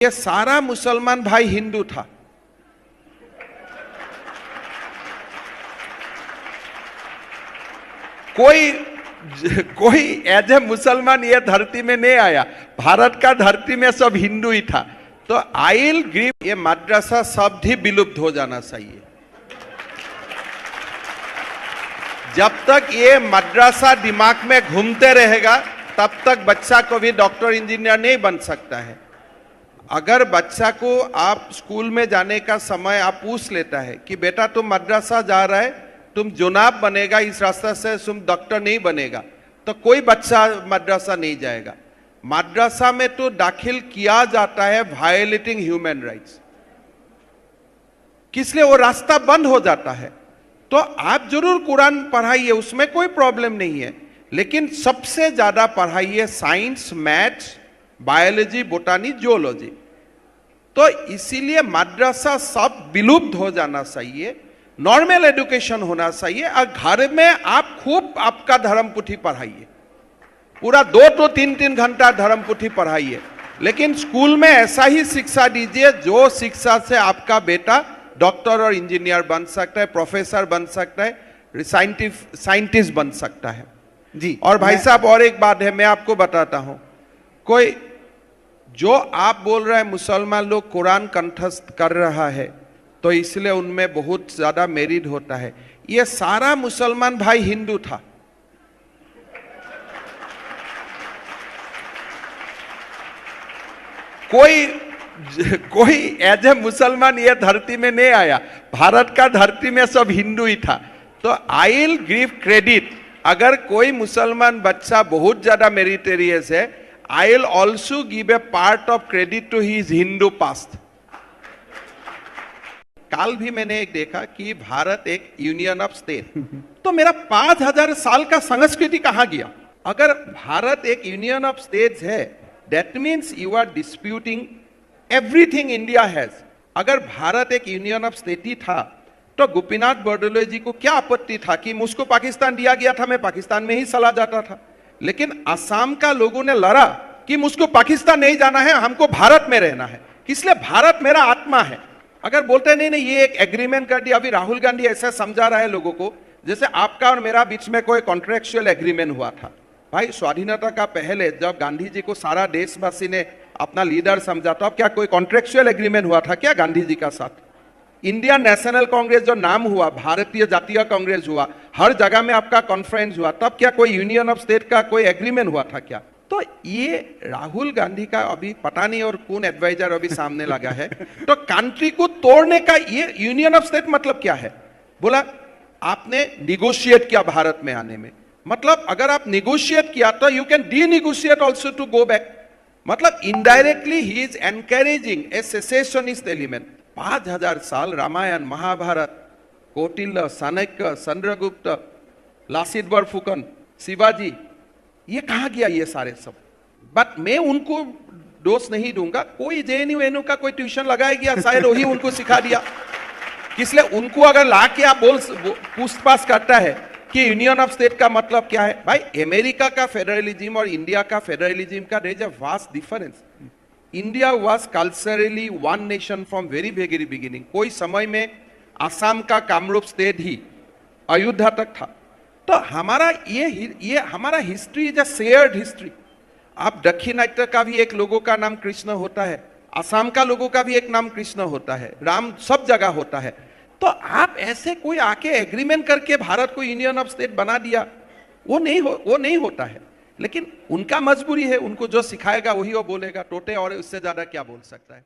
ये सारा मुसलमान भाई हिंदू था। कोई एज ए मुसलमान ये धरती में नहीं आया, भारत का धरती में सब हिंदू ही था। तो आइल ग्रीव ये मद्रासा शब्द ही विलुप्त हो जाना चाहिए। जब तक ये मद्रासा दिमाग में घूमते रहेगा तब तक बच्चा को भी डॉक्टर इंजीनियर नहीं बन सकता है। अगर बच्चा को आप स्कूल में जाने का समय आप पूछ लेता है कि बेटा तुम मद्रासा जा रहा है, तुम जुनाब बनेगा, इस रास्ते से तुम डॉक्टर नहीं बनेगा, तो कोई बच्चा मद्रासा नहीं जाएगा। मद्रासा में तो दाखिल किया जाता है वायलेटिंग ह्यूमन राइट्स, किसलिए वो रास्ता बंद हो जाता है। तो आप जरूर कुरान पढ़ाइए, उसमें कोई प्रॉब्लम नहीं है, लेकिन सबसे ज्यादा पढ़ाइए साइंस, मैथ्स, बायोलॉजी, बोटानी, जियोलॉजी। तो इसीलिए मद्रासा सब विलुप्त हो जाना चाहिए, नॉर्मल एजुकेशन होना चाहिए। और घर में आप खूब आपका धर्म पुथी पढ़ाइए, पूरा 2 to 3 घंटा धर्म पुथी पढ़ाइए, लेकिन स्कूल में ऐसा ही शिक्षा दीजिए जो शिक्षा से आपका बेटा डॉक्टर और इंजीनियर बन सकता है, प्रोफेसर बन सकता है, साइंटिस्ट बन सकता है जी। और भाई साहब और एक बात है, मैं आपको बताता हूं, कोई जो आप बोल रहे हैं मुसलमान लोग कुरान कंठस्थ कर रहा है तो इसलिए उनमें बहुत ज्यादा मेरिट होता है, ये सारा मुसलमान भाई हिंदू था। कोई एज ए मुसलमान ये धरती में नहीं आया, भारत का धरती में सब हिंदू ही था। तो आई विल गिव क्रेडिट, अगर कोई मुसलमान बच्चा बहुत ज्यादा मेरिटेरियस है, I will also give a part of credit to his Hindu past. कल भी मैंने एक देखा कि भारत एक यूनियन ऑफ स्टेट, तो मेरा 5000 साल का संस्कृति कहां गया? अगर भारत एक यूनियन ऑफ स्टेट्स है, that means you are disputing everything India has. अगर भारत एक यूनियन ऑफ स्टेट ही था तो गोपीनाथ बरदलोई जी को क्या आपत्ति था कि मुझको पाकिस्तान दिया गया था, मैं पाकिस्तान में ही चला जाता था। लेकिन असम का लोगों ने लड़ा कि मुझको पाकिस्तान नहीं जाना है, हमको भारत में रहना है, इसलिए भारत मेरा आत्मा है। अगर बोलते नहीं नहीं ये एक एग्रीमेंट कर दिया, अभी राहुल गांधी ऐसा समझा रहा है लोगों को जैसे आपका और मेरा बीच में कोई कॉन्ट्रेक्चुअल एग्रीमेंट हुआ था। भाई स्वाधीनता का पहले जब गांधी जी को सारा देशवासी ने अपना लीडर समझा, तो अब क्या कोई कॉन्ट्रेक्चुअल एग्रीमेंट हुआ था क्या गांधी जी का साथ? इंडियन नेशनल कांग्रेस जो नाम हुआ, भारतीय जातीय कांग्रेस हुआ, हर जगह में आपका कॉन्फ्रेंस हुआ, तब क्या कोई यूनियन ऑफ स्टेट का कोई एग्रीमेंट हुआ था क्या? तो ये राहुल गांधी का अभी पता नहीं और कौन एडवाइजर अभी सामने लगा है। तो कंट्री को तोड़ने का ये यूनियन ऑफ स्टेट मतलब क्या है? बोला आपने निगोशिएट किया भारत में आने में, मतलब अगर आप निगोशिएट किया तो you can the negotiate also to go back. मतलब indirectly he is encouraging a secessionist element. 5000 साल रामायण, महाभारत, कौटिल्य, चाणक्य, चंद्रगुप्त, लासित बरफुकन, शिवाजी, ये कहां गया ये सारे सब? बट मैं उनको दोष नहीं दूंगा, कोई जेएनयू का कोई ट्यूशन लगाया गया, शायद वही उनको सिखा दिया। इसलिए उनको अगर ला के आप पूछताछ करता है कि यूनियन ऑफ स्टेट का मतलब क्या है, भाई अमेरिका का फेडरलिज्म और इंडिया का फेडरलिज्म का there is a vast difference. India was culturally one nation from very very beginning. कोई समय में असम का कामरूप स्टेट ही अयोध्या तक था। तो हमारा ये हमारा history is a shared history. आप दक्षिणात्य का भी एक लोगों का नाम कृष्ण होता है, असम का लोगों का भी एक नाम कृष्ण होता है, राम सब जगह होता है। तो आप ऐसे कोई आके एग्रीमेंट करके भारत को यूनियन ऑफ स्टेट बना दिया, वो नहीं होता है। लेकिन उनका मजबूरी है, उनको जो सिखाएगा वही वो बोलेगा, टोटे और उससे ज्यादा क्या बोल सकता है।